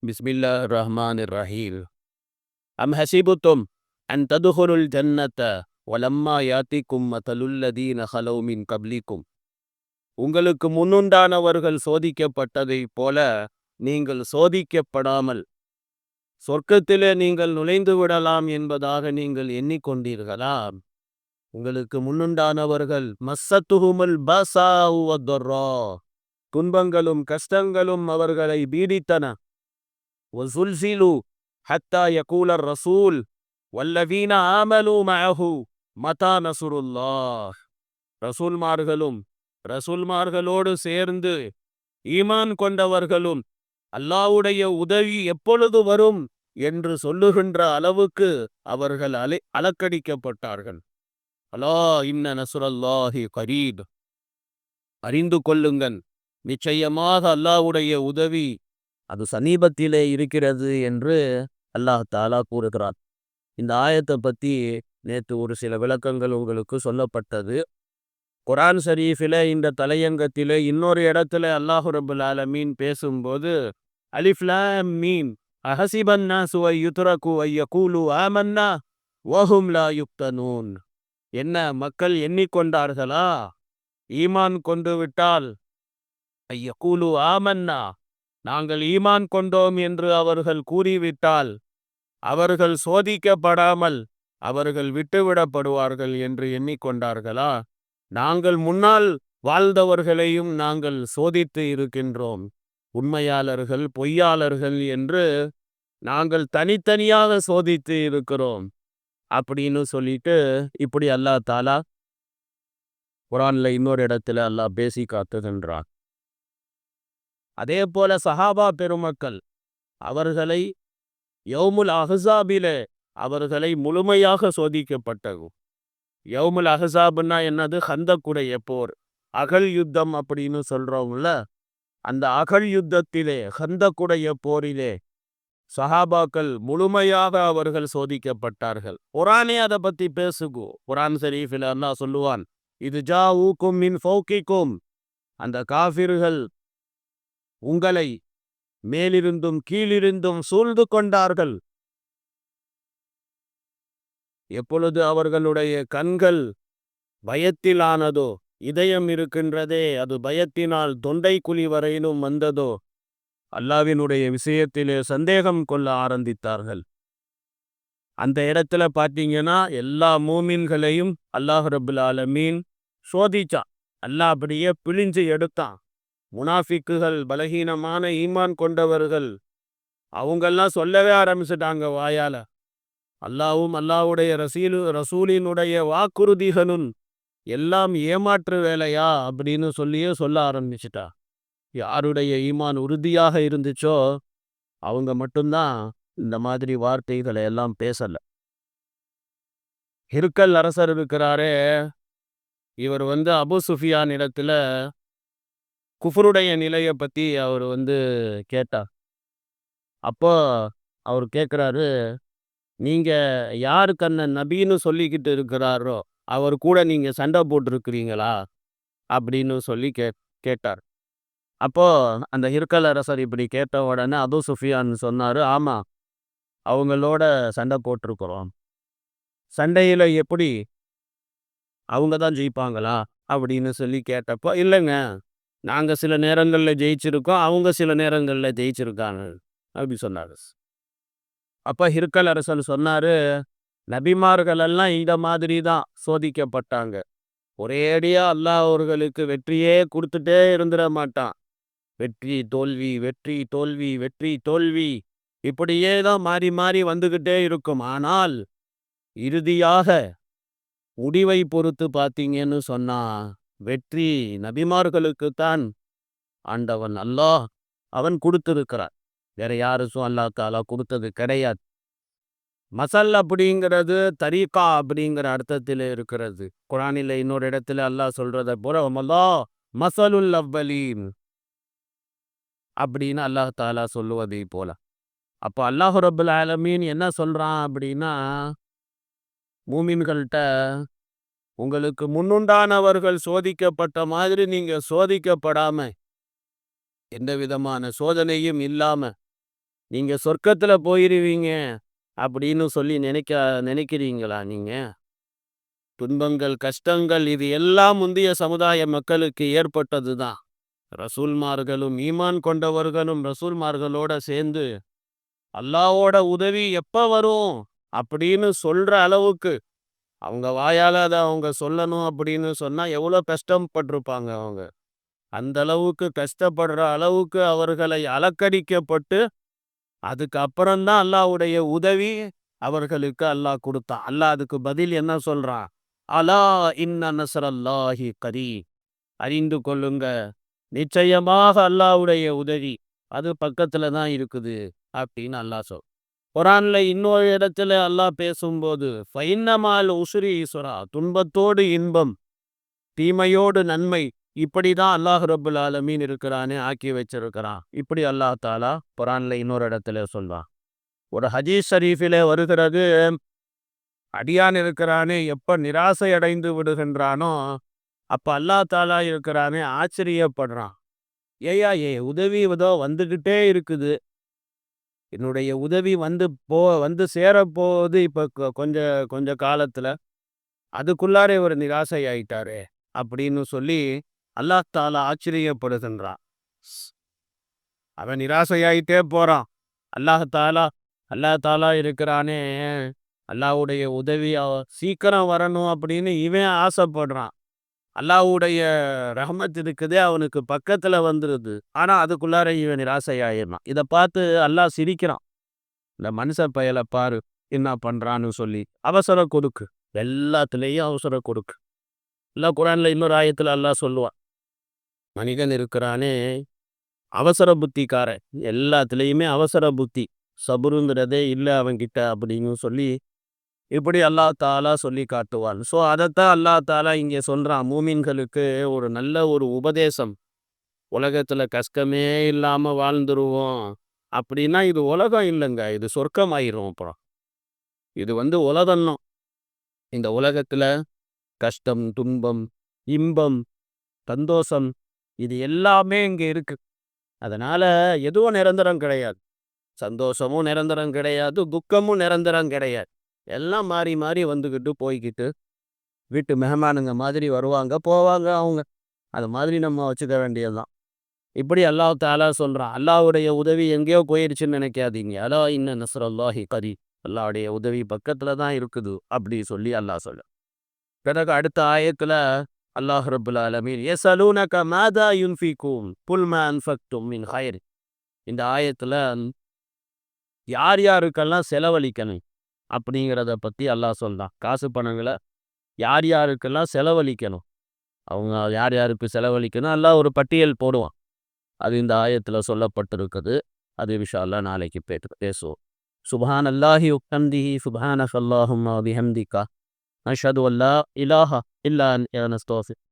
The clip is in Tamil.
பிஸ்மில்லாஹிர் ரஹ்மானிர் ரஹீம். அம் ஹசிபுத்தும் அன் ததுஹுலுல் ஜன்னத வலம்மா யாத்திக்கும் மதலுல்லதீன ஹலௌ மின் கப்லிக்கும். உங்களுக்கு முன்னுண்டானவர்கள் சோதிக்கப்பட்டதைப் போல நீங்கள் சோதிக்கப்படாமல் சொர்க்கத்திலே நீங்கள் நுழைந்து விடலாம் என்பதாக நீங்கள் எண்ணிக்கொண்டீர்களா? உங்களுக்கு முன்னுண்டானவர்கள் மஸ்ஸத்துஹுமுல் பஸாஉ வத்தர்ரா, துன்பங்களும் கஷ்டங்களும் அவர்களை பீடித்தன. வஸுல்ஸிலு ஹத்தா யகூலர் ரசூல் வல்லதீன ஆமனூ மஅஹு மதா நஸ்ருல்லாஹ். ரசூல்மார்களோடு சேர்ந்து ஈமான் கொண்டவர்களும் அல்லாஹ்வுடைய உதவி எப்பொழுது வரும் என்று சொல்லுகின்ற அளவுக்கு அவர்கள் அலக்கடிக்கப்பட்டார்கள். அலா இன்ன நஸ்ரல்லாஹி கரீப், அறிந்து கொள்ளுங்கள், நிச்சயமாக அல்லாஹ்வுடைய உதவி அது சமீபத்திலே இருக்கிறது என்று அல்லாஹ் தாலா கூறுகிறார். இந்த ஆயத்தை பற்றி நேற்று ஒரு சில விளக்கங்கள் உங்களுக்கு சொல்லப்பட்டது. குர்ஆன் ஷரீஃபில் இந்த தலையங்கத்திலே இன்னொரு இடத்துல அல்லாஹ் ரப்புல் ஆலமீன் பேசும்போது அலிஃப் லாம் மீம் அஹசிபன் நாசு ஐ யுத்ரகு ஐ யகூலு ஆமன்னா வஹும் லா யுஃப்தனூன். என்ன மக்கள் எண்ணிக்கொண்டார்களா, ஈமான் கொண்டு விட்டால் ஐ யகூலு ஆமன்னா, நாங்கள் ஈமான் கொண்டோம் என்று அவர்கள் கூறிவிட்டால் அவர்கள் சோதிக்கப்படாமல் அவர்கள் விட்டுவிடப்படுவார்கள் என்று எண்ணிக்கொண்டார்களா? நாங்கள் முன்னால் வாழ்ந்தவர்களையும் நாங்கள் சோதித்து இருக்கின்றோம். உண்மையாளர்கள் பொய்யாளர்கள் என்று நாங்கள் தனித்தனியாக சோதித்து இருக்கிறோம் அப்படின்னு சொல்லிட்டு இப்படி அல்லாஹ் தாலா குர்ஆன்ல இன்னொரு இடத்துல அல்லாஹ் பேசி காட்டுகின்றான். அதே போல சஹாபா பெருமக்கள் அவர்களை யௌமுல் அஹ்ஸாபிலே அவர்களை முழுமையாக சோதிக்கப்பட்டது. யௌமுல் அஹ்ஸாப்னா என்னது? ஹந்தக்குடைய போர், அகல் யுத்தம் அப்படின்னு சொல்றோம்ல. அந்த அகல் யுத்தத்திலே, ஹந்தக்குடைய போரிலே சஹாபாக்கள் முழுமையாக அவர்கள் சோதிக்கப்பட்டார்கள். குர்ஆனே அதை பத்தி பேசுகு. குர்ஆன் ஷரீஃபில் அல்லாஹ் சொல்லுவான், இது ஜாஊக்கும் மின் ஃபௌகிக்கும், அந்த காஃபிர்கள் உங்களை மேலிருந்தும் கீழிருந்தும் சூழ்ந்து கொண்டார்கள். எப்பொழுது அவர்களுடைய கண்கள் பயத்திலானதோ, இதயம் இருக்கின்றதே அது பயத்தினால் தொண்டை குழி வரையிலும் வந்ததோ, அல்லாஹ்வினுடைய விஷயத்திலே சந்தேகம் கொள்ள ஆரம்பித்தார்கள். அந்த இடத்துல பார்த்தீங்கன்னா எல்லா மூமின்களையும் அல்லாஹ் ரப்புல் ஆலமீன் சோதிச்சான். அல்லாஹ் அப்படியே பிழிஞ்சு எடுத்தான். முனாஃபிக்குகள், பலகீனமான ஈமான் கொண்டவர்கள், அவங்கெல்லாம் சொல்லவே ஆரம்பிச்சிட்டாங்க வாயால, அல்லாஹ்வும் அல்லாஹ்வுடைய ரசூலினுடைய வாக்குறுதிகளும் எல்லாம் ஏமாற்று வேலையா அப்படின்னு சொல்ல ஆரம்பிச்சிட்டா. யாருடைய ஈமான் உறுதியாக இருந்துச்சோ அவங்க மட்டும்தான் இந்த மாதிரி வார்த்தைகளை எல்லாம் பேசல. ஹிர்கல் அரசர் இருக்கிறாரே, இவர் அபு சுஃபியான் இடத்துல குஃபருடைய நிலையை பற்றி அவர் கேட்டார். அப்போ அவர் கேட்குறாரு, நீங்கள் யாரு கண்ணன் நபின்னு சொல்லிக்கிட்டு இருக்கிறாரோ அவர் கூட நீங்கள் சண்டை போட்டிருக்கிறீங்களா அப்படின்னு சொல்லி கேட்டார். அப்போ அந்த ஹிர்கல் அரசர் இப்படி கேட்ட உடனே அபு சுஃபியான் சொன்னார், ஆமாம், அவங்களோட சண்டை போட்டிருக்கிறோம். சண்டையில் எப்படி அவங்க தான் ஜெயிப்பாங்களா அப்படின்னு சொல்லி கேட்டப்போ, இல்லைங்க, நாங்கள் சில நேரங்களில் ஜெயிச்சிருக்கோம், அவங்க சில நேரங்களில் ஜெயிச்சிருக்காங்க அப்படி சொன்னார். அப்போ ஹிர்கல் அரசர் சொன்னார், நபிமார்களெல்லாம் இந்த மாதிரி தான் சோதிக்கப்பட்டாங்க. ஒரேடியாக அல்லாஹ் அவர்களுக்கு வெற்றியே கொடுத்துட்டே இருந்துட மாட்டான். வெற்றி தோல்வி, வெற்றி தோல்வி, வெற்றி தோல்வி, இப்படியே தான் மாறி மாறி வந்துக்கிட்டே இருக்கும். ஆனால் இறுதியாக முடிவை பொறுத்து பார்த்தீங்கன்னு சொன்னா வெற்றி நபிமார்களுக்குத்தான் ஆண்டவன் அல்லாஹ் அவன் கொடுத்திருக்கிறார். வேற யாருக்கும் அல்லாஹ் தாலா கொடுத்தது கிடையாது. மசல் அப்படிங்கிறது தரீகா அப்படிங்கிற அர்த்தத்தில் இருக்கிறது. குர்ஆனில் இன்னொரு இடத்துல அல்லாஹ் சொல்றதை போல மசலுல் அவ்வலீன் அப்படின்னு அல்லாஹ் தாலா சொல்லுவதை போல. அப்போ அல்லாஹ் ரப்புல் ஆலமீன் என்ன சொல்றான் அப்படின்னா, மூமின்கள்கிட்ட உங்களுக்கு முன்னுண்டானவர்கள் சோதிக்கப்பட்ட மாதிரி நீங்க சோதிக்கப்படாம, எந்த விதமான சோதனையும் இல்லாம நீங்க சொர்க்கத்துல போயிருவீங்க அப்படின்னு சொல்லி நினைக்கிறீங்களா நீங்க? துன்பங்கள், கஷ்டங்கள் இது எல்லாம் முந்தைய சமுதாய மக்களுக்கு ஏற்பட்டது தான். ரசூல்மார்களும் ஈமான் கொண்டவர்களும் ரசூல்மார்களோட சேர்ந்து அல்லாஹ்வோட உதவி எப்ப வரும் அப்படின்னு சொல்ற அளவுக்கு அவங்க வாயால அத அவங்க சொல்லணும் அப்படின்னு சொன்னா எவ்வளோ கஷ்டப்பட்டிருப்பாங்க அவங்க. அந்த அளவுக்கு கஷ்டப்படுற அளவுக்கு அவர்களை அலக்கடிக்கப்பட்டு அதுக்கு அப்புறம்தான் அல்லாஹ்வுடைய உதவி அவர்களுக்கு அல்லாஹ் கொடுத்தான். அல்லாஹ் அதுக்கு பதில் என்ன சொல்றான்? அலா இன்ன நஸ்ரல்லாஹி கரீப், அறிந்து கொள்ளுங்க, நிச்சயமாக அல்லாஹ்வுடைய உதவி அது பக்கத்துல தான் இருக்குது அப்படின்னு அல்லாஹ் சொல். குரான்ல இன்னொரு இடத்துல அல்லாஹ் பேசும்போது ஃபைன்னமால் உஸ்ரி யுஸ்ரா, துன்பத்தோடு இன்பம், தீமையோடு நன்மை, இப்படிதான் அல்லாஹ் ரப்புல் ஆலமீன் இருக்கிறானே ஆக்கி வச்சிருக்கிறான். இப்படி அல்லாஹ் தாலா குரான்ல இன்னொரு இடத்துல சொல்வான். ஒரு ஹதீஸ் ஷரீஃபிலே வருகிறது, அடியான் இருக்கிறானே எப்ப நிராசை அடைந்து விடுகின்றானோ அப்ப அல்லாஹ் தாலா இருக்கிறானே ஆச்சரியப்படுறான். ஏயா உதவி ஏதோ வந்துகிட்டே இருக்குது, என்னுடைய உதவி வந்து சேரப்போகுது இப்ப கொஞ்ச கொஞ்ச காலத்துல, அதுக்குள்ளாரே ஒரு நிராசை ஆயிட்டாரே அப்படின்னு சொல்லி அல்லாஹ் தாலா ஆச்சரியப்படுகின்றான். அவன் நிராசையாயிட்டே போறான். அல்லாஹ் தாலா அல்லாஹ் தாலா இருக்கிறானே, அல்லாஹ்வுடைய உதவி சீக்கிரம் வரணும் அப்படின்னு இவன் ஆசைப்படுறான். அல்லாஹ்வுடைய ரஹ்மத் இருக்குதே அவனுக்கு பக்கத்துல வந்துருது. ஆனா அதுக்குள்ளார இவன் நிராசையாயிடுறான். இதை பார்த்து அல்லாஹ் சிரிக்கிறான். இந்த மனுஷன் பயல பாரு என்ன பண்றான்னு சொல்லி. அவசர கொடுக்கு, எல்லாத்துலேயும் அவசர கொடுக்கு. இல்ல குரான்ல இன்னொரு ஆயத்துல அல்லாஹ் சொல்லுவான், மனிதன் இருக்கிறானே அவசர புத்திக்காரன், எல்லாத்துலேயுமே அவசர புத்தி, சபுருங்கிறதே இல்லை அவன்கிட்ட அப்படின்னு சொல்லி இப்படி அல்லாஹ் தாலா சொல்லி காட்டுவான். ஸோ அதைத்தான் அல்லாஹ் தாலா இங்கே சொல்றான், மூமின்களுக்கு ஒரு நல்ல ஒரு உபதேசம். உலகத்துல கஷ்டமே இல்லாம வாழ்ந்துருவோம் அப்படின்னா இது உலகம் இல்லைங்க, இது சொர்க்கமாயிரும். அப்புறம் இது உலகம்னோ, இந்த உலகத்துல கஷ்டம், துன்பம், இன்பம், சந்தோஷம் இது எல்லாமே இங்க இருக்கு. அதனால எதுவும் நிரந்தரம் கிடையாது. சந்தோஷமும் நிரந்தரம் கிடையாது, துக்கமும் நிரந்தரம் கிடையாது. எல்லாம் மாறி மாறி வந்துக்கிட்டு போய்கிட்டு வீட்டு மெஹமானுங்க மாதிரி வருவாங்க போவாங்க அவங்க. அது மாதிரி நம்ம வச்சுக்க வேண்டியதுதான். இப்படி அல்லாஹ் தாலா சொல்றான். அல்லாஹ்வுடைய உதவி எங்கேயோ போயிடுச்சுன்னு நினைக்காதீங்க. அலா இன்ன நஸ்ரல்லாஹி கரீப், அல்லாஹ்வுடைய உதவி பக்கத்துல தான் இருக்குது அப்படி சொல்லி அல்லாஹ் சொல்ல. பிறகு அடுத்த ஆயத்துல அல்லாஹ் ரப்புல் ஆலமீன் யஸலூனக மாதா யுன்ஃபிகூன் குல் மா அன்ஃபக்தும் மின் ஹைர், இந்த ஆயத்துல யார் யாருக்கெல்லாம் செலவழிக்கணும் அப்படிங்கிறத பத்தி அல்லாஹ் சொல்றான். காசு பணங்களை யார் யாருக்கெல்லாம் செலவழிக்கணும், அவங்க யார் யாருக்கு செலவழிக்கணும் அல்லாஹ் ஒரு பட்டியல் போடுவான். அது இந்த ஆயத்துல சொல்லப்பட்டிருக்குது. அது இன்ஷா அல்லாஹ் நாளைக்கு பேசுவோம். சுப்ஹான் அல்லாஹி வபிஹம்திஹி சுப்ஹானக அல்லாஹும்ம வபிஹம்திக நஷ்ஹது அல்லா இலாஹா இல்லா அன்த நஸ்தக்ஃபிருக.